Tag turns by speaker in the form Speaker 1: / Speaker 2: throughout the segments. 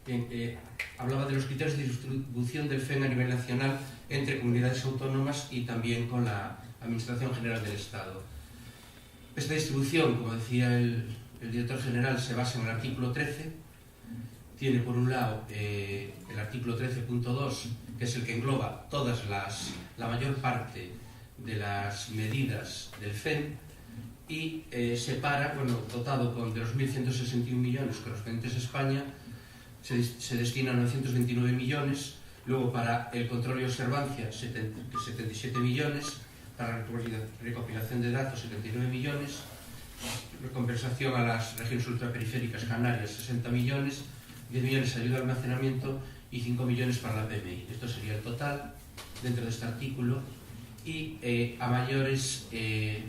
Speaker 1: Bien, hablaba de los criterios de distribución del FEN a nivel nacional entre comunidades autónomas y también con la Administración General del Estado. Esta distribución, como decía el director general, se basa en el artículo 13. Tiene por un lado el artículo 13.2, que es el que engloba la mayor parte de las medidas del FEN, y separa, dotado de los 1.161 millones correspondientes a España, se destinan 929 millones, luego para el control y observancia 77 millones, para la recopilación de datos 79 millones, compensación a las regiones ultraperiféricas Canarias 60 millones, 10 millones de ayuda al almacenamiento y 5 millones para la PMI. Esto sería el total dentro de este artículo. Y a mayores, el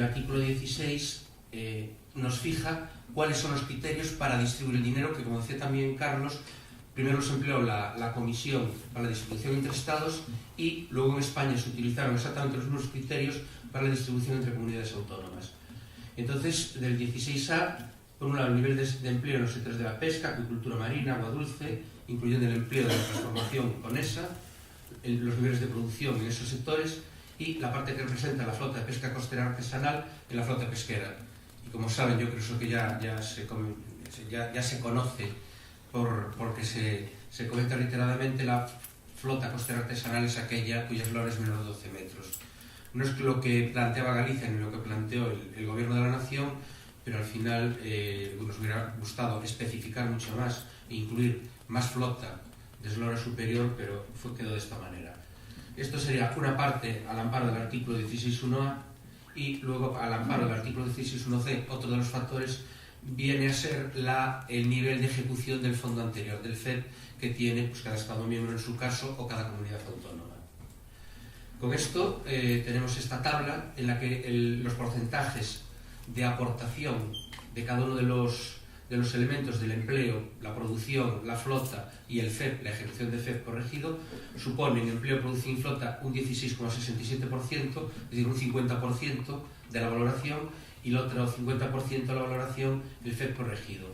Speaker 1: artículo 16 nos fija cuáles son los criterios para distribuir el dinero, que, como decía también Carlos, primero los empleó la Comisión para la Distribución entre Estados, y luego en España se utilizaron exactamente los mismos criterios para la distribución entre comunidades autónomas. Entonces, del 16A, por un lado, el nivel de empleo en los sectores de la pesca, acuicultura marina, agua dulce, incluyendo el empleo de la transformación con esa, los niveles de producción en esos sectores, y la parte que representa la flota de pesca costera artesanal en la flota pesquera. Y como saben, yo creo que ya se conoce porque se comenta reiteradamente, la flota costera artesanal es aquella cuya eslora es menor de 12 metros. No es lo que planteaba Galicia ni lo que planteó el Gobierno de la Nación, pero al final nos hubiera gustado especificar mucho más e incluir más flota de eslora superior, pero quedó de esta manera. Esto sería una parte al amparo del artículo 16.1a, y luego al amparo del artículo 16.1c, otro de los factores viene a ser el nivel de ejecución del fondo anterior, del FED, que tiene cada Estado miembro en su caso o cada comunidad autónoma. Con esto tenemos esta tabla en la que los porcentajes de aportación de cada uno de los elementos del empleo, la producción, la flota y el FEP, la ejecución de FEP corregido, suponen empleo, producción y flota un 16,67%, es decir, un 50% de la valoración, y el otro 50% de la valoración el FEP corregido.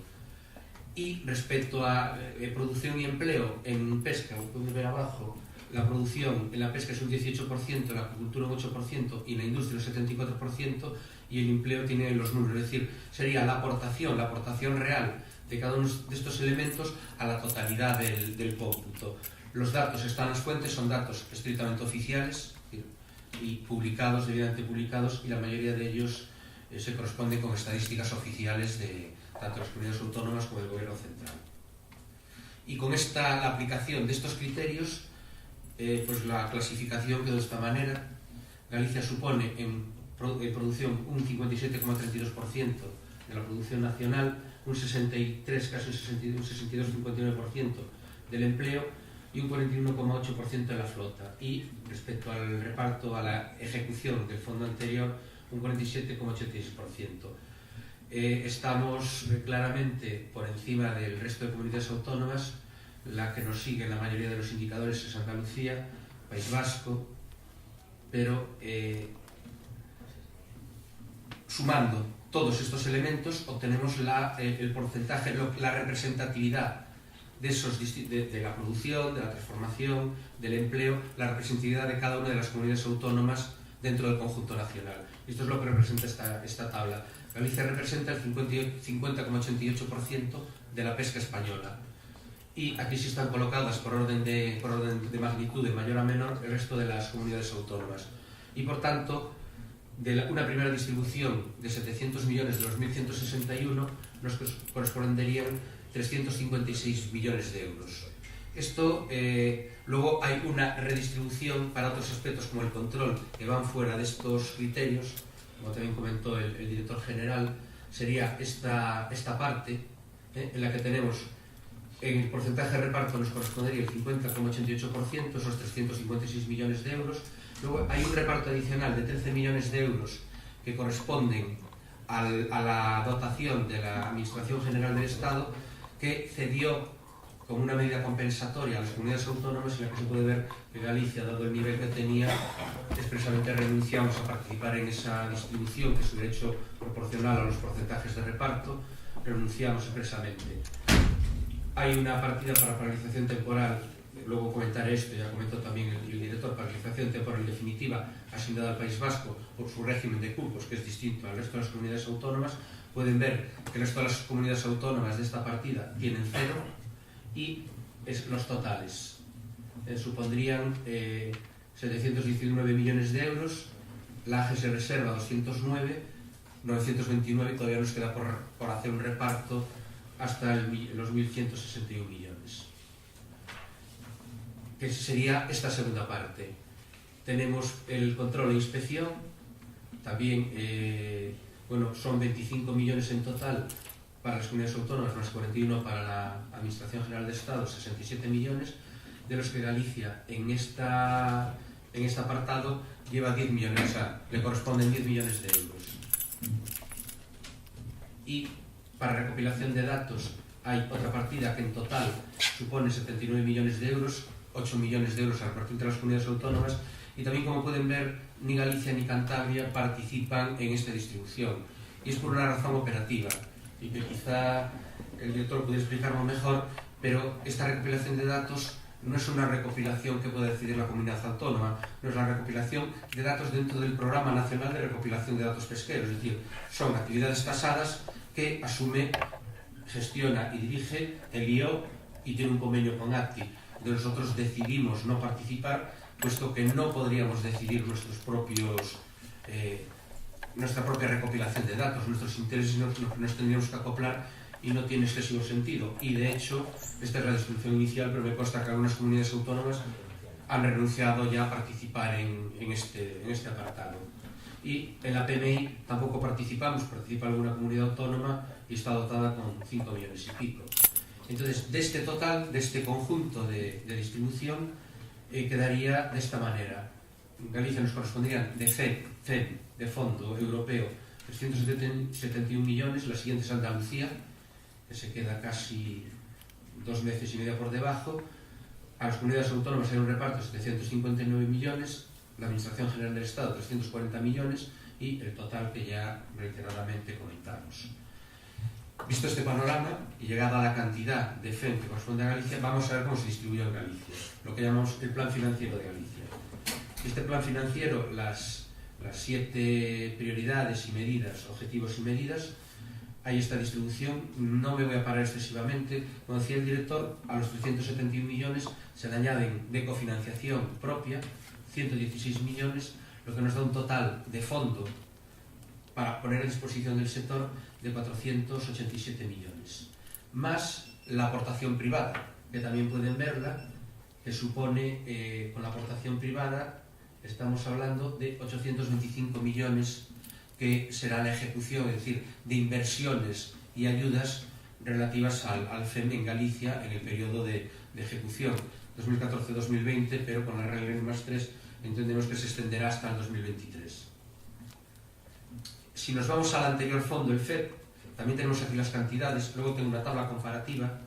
Speaker 1: Y respecto a producción y empleo en pesca, como pueden ver abajo, la producción en la pesca es un 18%, en la acuicultura un 8% y en la industria un 74%, y el empleo tiene los números, es decir, sería la aportación real de cada uno de estos elementos a la totalidad del cómputo. Los datos están en las fuentes, son datos estrictamente oficiales y publicados, debidamente publicados, y la mayoría de ellos se corresponden con estadísticas oficiales de tanto las comunidades autónomas como del Gobierno central. Y con la aplicación de estos criterios, pues la clasificación quedó de esta manera. Galicia supone en producción un 57,32% de la producción nacional, un 63, casi un 62,59% del empleo y un 41,8% de la flota. Y respecto al reparto, a la ejecución del fondo anterior, un 47,86%. Estamos claramente por encima del resto de comunidades autónomas. La que nos sigue en la mayoría de los indicadores es Andalucía, País Vasco, pero sumando todos estos elementos obtenemos el porcentaje, la representatividad de la producción, de la transformación, del empleo, la representatividad de cada una de las comunidades autónomas dentro del conjunto nacional. Esto es lo que representa esta tabla. Galicia representa el 50,88% de la pesca española. Y aquí sí están colocadas por orden de magnitud, de mayor a menor, el resto de las comunidades autónomas. Y por tanto, una primera distribución de 700 millones de los 1.161 nos corresponderían 356 millones de euros. Esto, luego hay una redistribución para otros aspectos como el control, que van fuera de estos criterios, como también comentó el director general. Sería esta parte en la que tenemos, en el porcentaje de reparto nos correspondería el 50,88%, esos 356 millones de euros. Luego hay un reparto adicional de 13 millones de euros que corresponden a la dotación de la Administración General del Estado, que cedió como una medida compensatoria a las comunidades autónomas, en la que se puede ver que Galicia, dado el nivel que tenía, expresamente renunciamos a participar en esa distribución, que se hubiera hecho proporcional a los porcentajes de reparto. renunciamos expresamente. Hay una partida para paralización temporal, luego comentaré esto, ya comentó también el director, paralización temporal definitiva asignada al País Vasco por su régimen de cupos, que es distinto al resto de las comunidades autónomas. Pueden ver que el resto de las comunidades autónomas de esta partida tienen 0 y los totales supondrían 719 millones de euros, la AGE se reserva 209, 929 y todavía nos queda por hacer un reparto hasta los 1.161 millones. Que sería esta segunda parte. Tenemos el control e inspección, también son 25 millones en total para las comunidades autónomas, más 41 para la Administración General de Estado, 67 millones, de los que Galicia en este apartado lleva 10 millones, o sea, le corresponden 10 millones de euros. Y para recopilación de datos hay otra partida que en total supone 79 millones de euros, 8 millones de euros a repartir entre las comunidades autónomas, y también, como pueden ver, ni Galicia ni Cantabria participan en esta distribución, y es por una razón operativa, y que quizá el director lo pudiera explicarlo mejor, pero esta recopilación de datos no es una recopilación que pueda decidir la comunidad autónoma, no es la recopilación de datos dentro del Programa Nacional de Recopilación de Datos Pesqueros, es decir, son actividades tasadas que asume, gestiona y dirige el IO y tiene un convenio con ACTI. Entonces nosotros decidimos no participar, puesto que no podríamos decidir nuestra propia recopilación de datos, nuestros intereses nos tendríamos que acoplar y no tiene excesivo sentido. Y de hecho, esta es la distribución inicial, pero me consta que algunas comunidades autónomas han renunciado ya a participar en este apartado. Y en la PMI tampoco participamos, participa alguna comunidad autónoma y está dotada con 5 millones y pico. Entonces, de este total, de este conjunto de distribución, quedaría de esta manera. Galicia nos corresponderían de FED, de Fondo Europeo, 371 millones, la siguiente es Andalucía, que se queda casi 2 veces y media por debajo. A las comunidades autónomas hay un reparto de 759 millones, la Administración General del Estado 340 millones y el total que ya reiteradamente comentamos. Visto este panorama y llegada la cantidad de FEM que corresponde a Galicia, vamos a ver cómo se distribuyó en Galicia, lo que llamamos el plan financiero de Galicia. Este plan financiero, las 7 prioridades y medidas, objetivos y medidas, hay esta distribución. No me voy a parar excesivamente. Como decía el director, a los 371 millones se le añaden de cofinanciación propia 116 millones, lo que nos da un total de fondo para poner a disposición del sector de 487 millones, más la aportación privada, que también pueden verla, que supone, con la aportación privada, estamos hablando de 825 millones, que será la ejecución, es decir, de inversiones y ayudas relativas al FEM en Galicia en el periodo de ejecución 2014-2020, pero con la regla N+3 entendemos que se extenderá hasta el 2023. Si nos vamos al anterior fondo, el FED, también tenemos aquí las cantidades, luego tengo una tabla comparativa,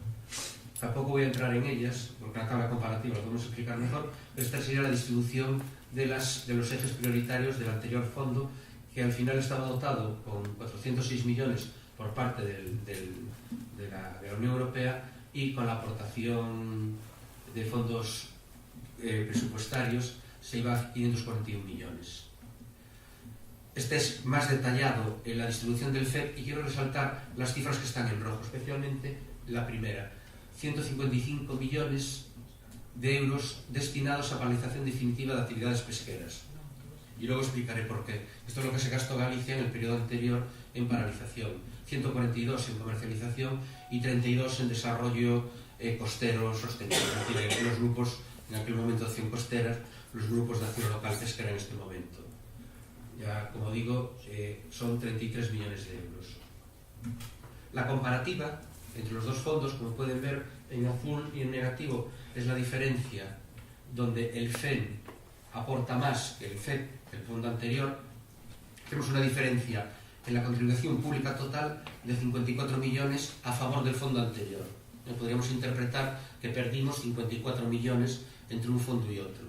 Speaker 1: tampoco voy a entrar en ellas, porque la tabla comparativa la podemos explicar mejor, pero esta sería la distribución de los ejes prioritarios del anterior fondo, que al final estaba dotado con 406 millones por parte de la Unión Europea y con la aportación de fondos presupuestarios se iba a 541 millones. Este es más detallado en la distribución del FED y quiero resaltar las cifras que están en rojo, especialmente la primera, 155 millones de euros destinados a paralización definitiva de actividades pesqueras. Y luego explicaré por qué. Esto es lo que se gastó Galicia en el periodo anterior en paralización. 142 en comercialización y 32 en desarrollo costero sostenible. Es decir, los grupos, en aquel momento de acción costera, los grupos de acción local pesquera en este momento. Ya, como digo, son 33 millones de euros. La comparativa entre los dos fondos, como pueden ver en azul y en negativo, es la diferencia donde el FEN aporta más que el FED, el fondo anterior. Tenemos una diferencia en la contribución pública total de 54 millones a favor del fondo anterior. Podríamos interpretar que perdimos 54 millones entre un fondo y otro.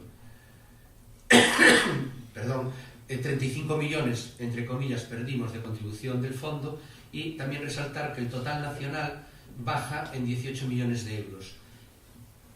Speaker 1: Perdón, 35 millones, entre comillas, perdimos de contribución del fondo Y también resaltar que el total nacional baja en 18 millones de euros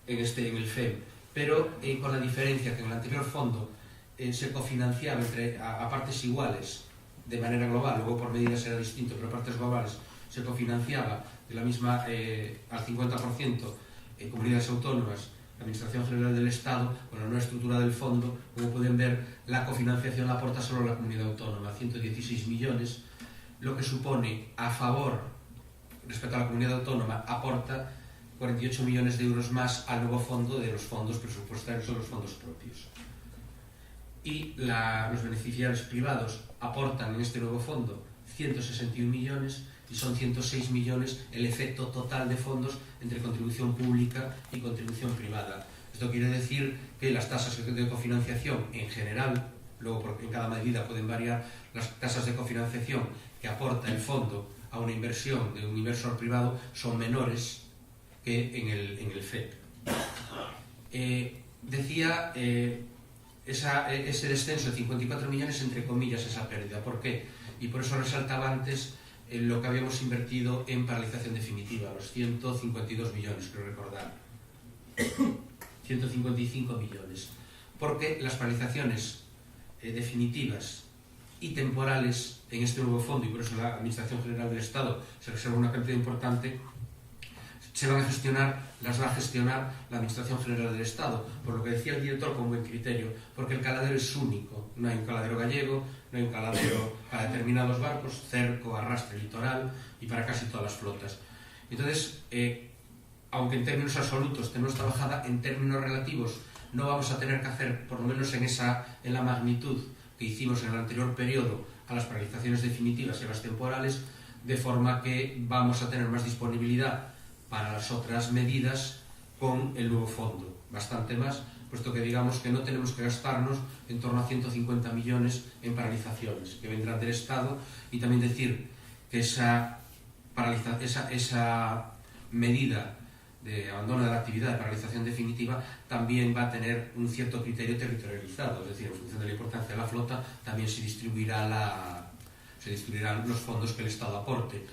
Speaker 1: en el FEM, pero con la diferencia que en el anterior fondo se cofinanciaba a partes iguales de manera global, luego por medidas era distinto, pero a partes globales se cofinanciaba de la misma al 50% en comunidades autónomas, la Administración General del Estado. Con la nueva estructura del fondo, como pueden ver, la cofinanciación la aporta solo la comunidad autónoma, 116 millones, lo que supone a favor, respecto a la comunidad autónoma, aporta 48 millones de euros más al nuevo fondo de los fondos presupuestarios o los fondos propios. Y los beneficiarios privados aportan en este nuevo fondo 161 millones y son 106 millones el efecto total de fondos entre contribución pública y contribución privada. Esto quiere decir que las tasas de cofinanciación en general, luego porque en cada medida pueden variar, las tasas de cofinanciación que aporta el fondo a una inversión de un inversor privado son menores que en el FEP. Decía ese descenso de 54 millones, entre comillas, esa pérdida. ¿Por qué? Y por eso resaltaba antes lo que habíamos invertido en paralización definitiva, los 152 millones, creo recordar. 155 millones. Porque las paralizaciones definitivas y temporales en este nuevo fondo, y por eso la Administración General del Estado se reserva una cantidad importante, las va a gestionar la Administración General del Estado, por lo que decía el director con buen criterio, porque el caladero es único, no hay un caladero gallego, no hay un caladero para determinados barcos, cerco, arrastre, litoral y para casi todas las flotas. Entonces, aunque en términos absolutos tenemos esta bajada, en términos relativos no vamos a tener que hacer, por lo menos en la magnitud que hicimos en el anterior periodo, a las paralizaciones definitivas y a las temporales, de forma que vamos a tener más disponibilidad para las otras medidas con el nuevo fondo, bastante más, puesto que digamos que no tenemos que gastarnos en torno a 150 millones en paralizaciones que vendrán del Estado, y también decir que esa medida de abandono de la actividad de paralización definitiva también va a tener un cierto criterio territorializado, es decir, en función de la importancia de la flota también se distribuirán los fondos que el Estado aporte.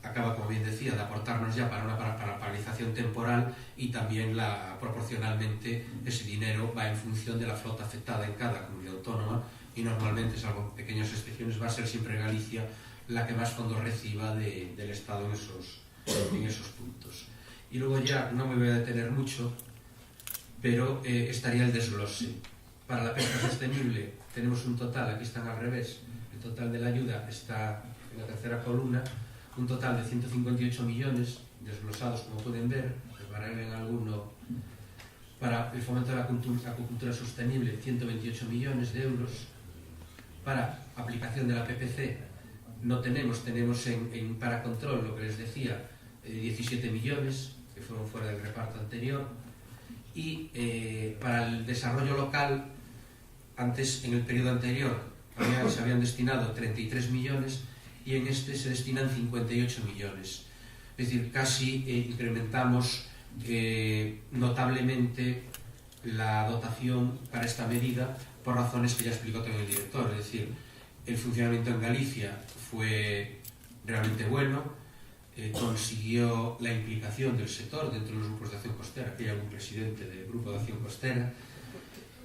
Speaker 1: Acaba, como bien decía, de aportarnos ya para paralización temporal, y también proporcionalmente ese dinero va en función de la flota afectada en cada comunidad autónoma, y normalmente, salvo pequeñas excepciones, va a ser siempre Galicia la que más fondos reciba del Estado en esos puntos. Y luego ya no me voy a detener mucho, pero estaría el desglose. Para la pesca sostenible tenemos un total, aquí están al revés, el total de la ayuda está en la tercera columna, un total de 158 millones desglosados, como pueden ver, separaré en alguno. Para el fomento de la acuicultura sostenible, 128 millones de euros. Para aplicación de la PPC no tenemos para control, lo que les decía, 17 millones, que fueron fuera del reparto anterior. Y para el desarrollo local, antes, en el periodo anterior, se habían destinado 33 millones, y en este se destinan 58 millones. Es decir, casi incrementamos notablemente la dotación para esta medida, por razones que ya explicó también el director. Es decir, el funcionamiento en Galicia fue realmente bueno, consiguió la implicación del sector dentro de los grupos de acción costera, que hay algún presidente del grupo de acción costera,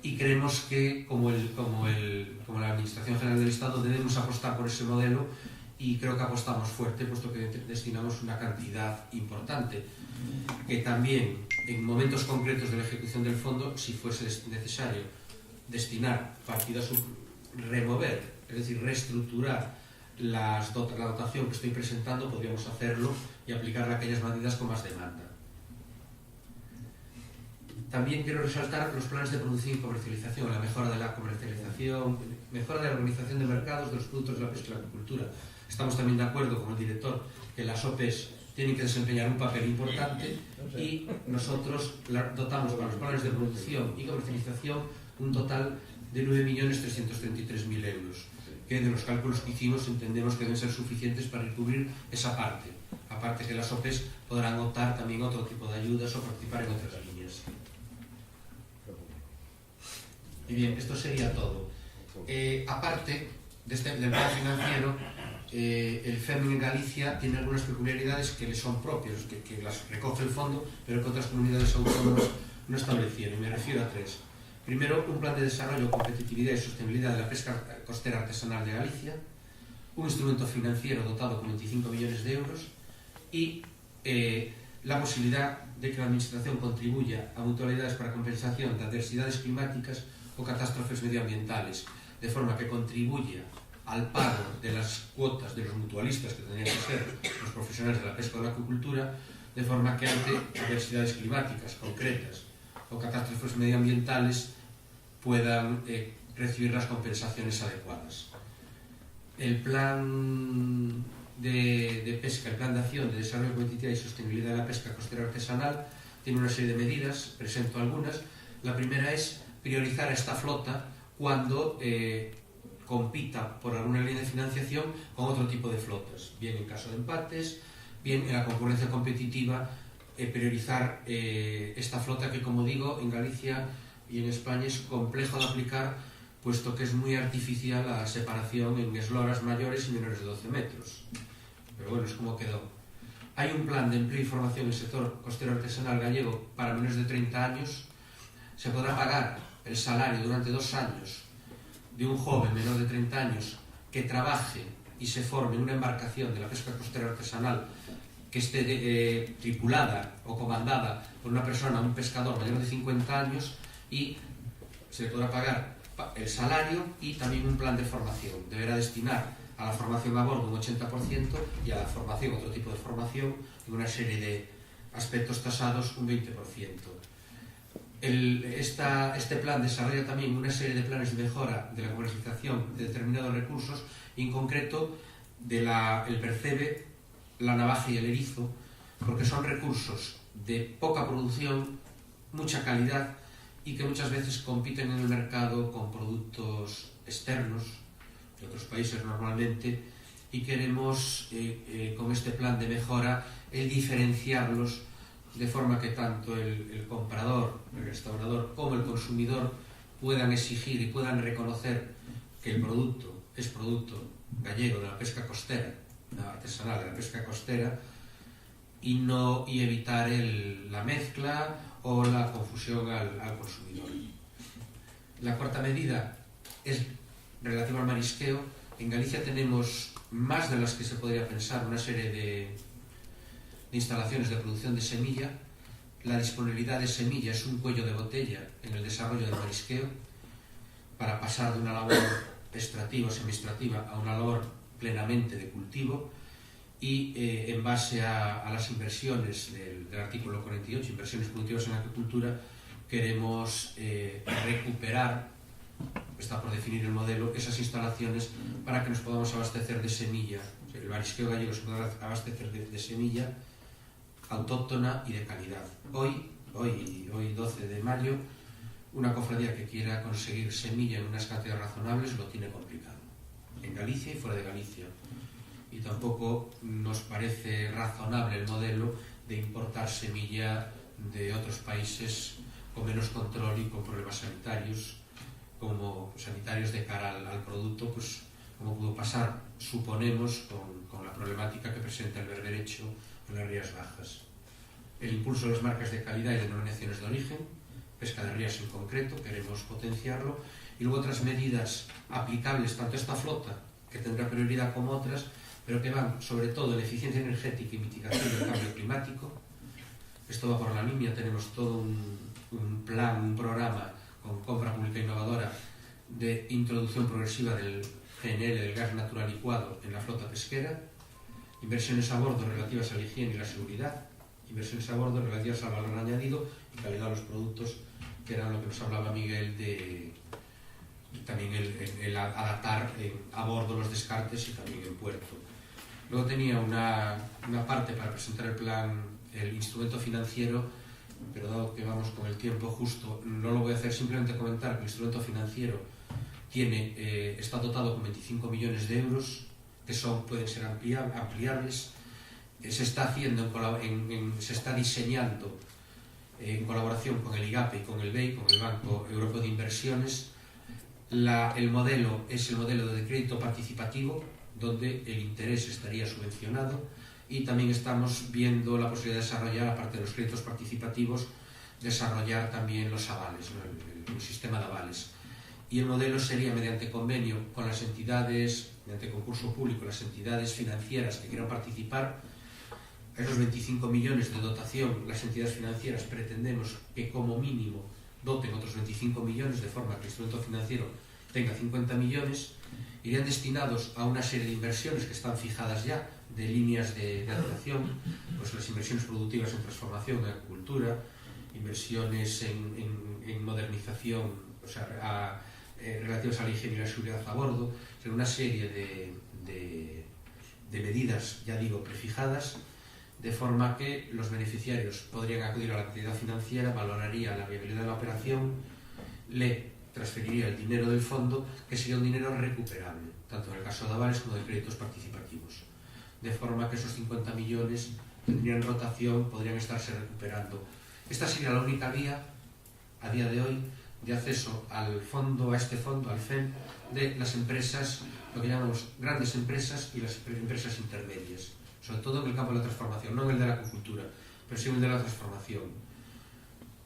Speaker 1: y creemos que como la Administración General del Estado debemos apostar por ese modelo, y creo que apostamos fuerte, puesto que destinamos una cantidad importante, que también en momentos concretos de la ejecución del fondo, si fuese necesario destinar partidas, remover, es decir, reestructurar la dotación que estoy presentando, podríamos hacerlo y aplicarla a aquellas medidas con más demanda. También quiero resaltar los planes de producción y comercialización, la mejora de la comercialización, mejora de la organización de mercados de los productos de la pesca y la acuicultura. Estamos también de acuerdo con el director que las OPEs tienen que desempeñar un papel importante, y nosotros dotamos para los planes de producción y comercialización un total de 9.333.000 euros, que de los cálculos que hicimos entendemos que deben ser suficientes para cubrir esa parte, aparte que las OPEs podrán optar también a otro tipo de ayudas o participar en otras líneas. Y bien, esto sería todo. Aparte del plan financiero, el FEMIN en Galicia tiene algunas peculiaridades que le son propias, que las recoge el fondo, pero que otras comunidades autónomas no establecieron. Me refiero a tres. Primero, un plan de desarrollo, competitividad y sostenibilidad de la pesca costera artesanal de Galicia, un instrumento financiero dotado con 25 millones de euros y la posibilidad de que la Administración contribuya a mutualidades para compensación de adversidades climáticas o catástrofes medioambientales, de forma que contribuya al pago de las cuotas de los mutualistas, que tendrían que ser los profesionales de la pesca o de la acuicultura, de forma que ante adversidades climáticas concretas o catástrofes medioambientales puedan recibir las compensaciones adecuadas. El plan de pesca, el plan de acción de desarrollo, competitividad y sostenibilidad de la pesca costera artesanal tiene una serie de medidas, presento algunas. La primera es priorizar a esta flota cuando compita por alguna línea de financiación con otro tipo de flotas, bien en caso de empates, bien en la concurrencia competitiva, priorizar esta flota que, como digo, en Galicia y en España es complejo de aplicar, puesto que es muy artificial la separación en esloras mayores y menores de 12 metros. Pero bueno, es como quedó. Hay un plan de empleo y formación en el sector costero artesanal gallego para menores de 30 años. Se podrá pagar el salario durante 2 años de un joven menor de 30 años que trabaje y se forme en una embarcación de la pesca costera artesanal que esté tripulada o comandada por una persona, un pescador mayor de 50 años, y se le podrá pagar el salario y también un plan de formación. Deberá destinar a la formación a bordo un 80% y a la formación, otro tipo de formación, en una serie de aspectos tasados un 20%. Este plan desarrolla también una serie de planes de mejora de la comercialización de determinados recursos, y en concreto el percebe, la navaja y el erizo, porque son recursos de poca producción, mucha calidad y que muchas veces compiten en el mercado con productos externos de otros países normalmente, y queremos con este plan de mejora diferenciarlos de forma que tanto el comprador, el restaurador, como el consumidor puedan exigir y puedan reconocer que el producto es producto gallego de la pesca costera, artesanal de la pesca costera, y evitar la mezcla o la confusión al consumidor. La cuarta medida es relativa al marisqueo. En Galicia tenemos más de las que se podría pensar, una serie de instalaciones de producción de semilla. La disponibilidad de semilla es un cuello de botella en el desarrollo del marisqueo, para pasar de una labor extractiva o semi-extractiva a una labor plenamente de cultivo, y en base a las inversiones del artículo 48, inversiones productivas en la agricultura, queremos recuperar, está por definir el modelo, esas instalaciones para que nos podamos abastecer de semilla. O sea, el marisqueo gallego se podrá abastecer de semilla autóctona y de calidad. Hoy 12 de mayo, una cofradía que quiera conseguir semilla en unas cantidades razonables lo tiene complicado, en Galicia y fuera de Galicia. Y tampoco nos parece razonable el modelo de importar semilla de otros países con menos control y con problemas sanitarios, como sanitarios de cara al producto, pues como pudo pasar, suponemos, con la problemática que presenta el berberecho en las Rías Bajas. El impulso de las marcas de calidad y denominaciones de origen, pesca de rías en concreto, queremos potenciarlo, y luego otras medidas aplicables tanto a esta flota, que tendrá prioridad, como otras, pero que van sobre todo en la eficiencia energética y mitigación del cambio climático. Esto va por la línea, tenemos todo un plan, un programa con compra pública innovadora de introducción progresiva del GNL, del gas natural licuado, en la flota pesquera, inversiones a bordo relativas a la higiene y la seguridad, inversiones a bordo relativas al valor añadido y calidad de los productos, que era lo que nos hablaba Miguel de también el adaptar a bordo los descartes y también en puerto. Luego tenía una parte para presentar el plan, el instrumento financiero, pero dado que vamos con el tiempo justo, no lo voy a hacer, simplemente comentar que el instrumento financiero está dotado con 25 millones de euros, que pueden ser ampliables. Se está diseñando en colaboración con el IGAPE y con el BEI, con el Banco Europeo de Inversiones. El modelo es el modelo de crédito participativo, donde el interés estaría subvencionado, y también estamos viendo la posibilidad de desarrollar, aparte de los créditos participativos, desarrollar también los avales, ¿no? el sistema de avales. Y el modelo sería mediante convenio con las entidades, mediante concurso público, las entidades financieras que quieran participar. Esos 25 millones de dotación, las entidades financieras pretendemos que como mínimo doten otros 25 millones, de forma que el instrumento financiero tenga 50 millones, irían destinados a una serie de inversiones que están fijadas ya, de líneas de actuación, pues las inversiones productivas en transformación, en agricultura, inversiones en modernización, o sea, relativas a la higiene y la seguridad a bordo, una serie de medidas, ya digo, prefijadas, de forma que los beneficiarios podrían acudir a la entidad financiera, valoraría la viabilidad de la operación, le transferiría el dinero del fondo, que sería un dinero recuperable, tanto en el caso de avales como de créditos participativos. De forma que esos 50 millones tendrían rotación, podrían estarse recuperando. Esta sería la única vía, a día de hoy, de acceso al fondo, a este fondo, al FEM, de las empresas, lo que llamamos grandes empresas y las empresas intermedias, sobre todo en el campo de la transformación, no en el de la acuicultura, pero sí en el de la transformación.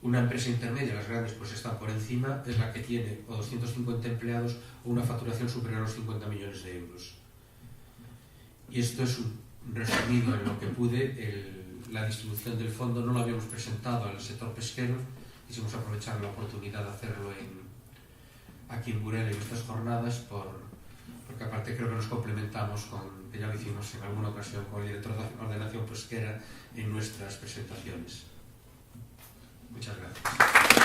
Speaker 1: Una empresa intermedia, las grandes pues están por encima, es la que tiene o 250 empleados o una facturación superior a los 50 millones de euros. Y esto es un resumido en lo que pude. La distribución del fondo no lo habíamos presentado al sector pesquero, quisimos aprovechar la oportunidad de hacerlo aquí en Burela en estas jornadas, porque aparte creo que nos complementamos que ya lo hicimos en alguna ocasión con el director de ordenación pesquera en nuestras presentaciones. Muchas gracias.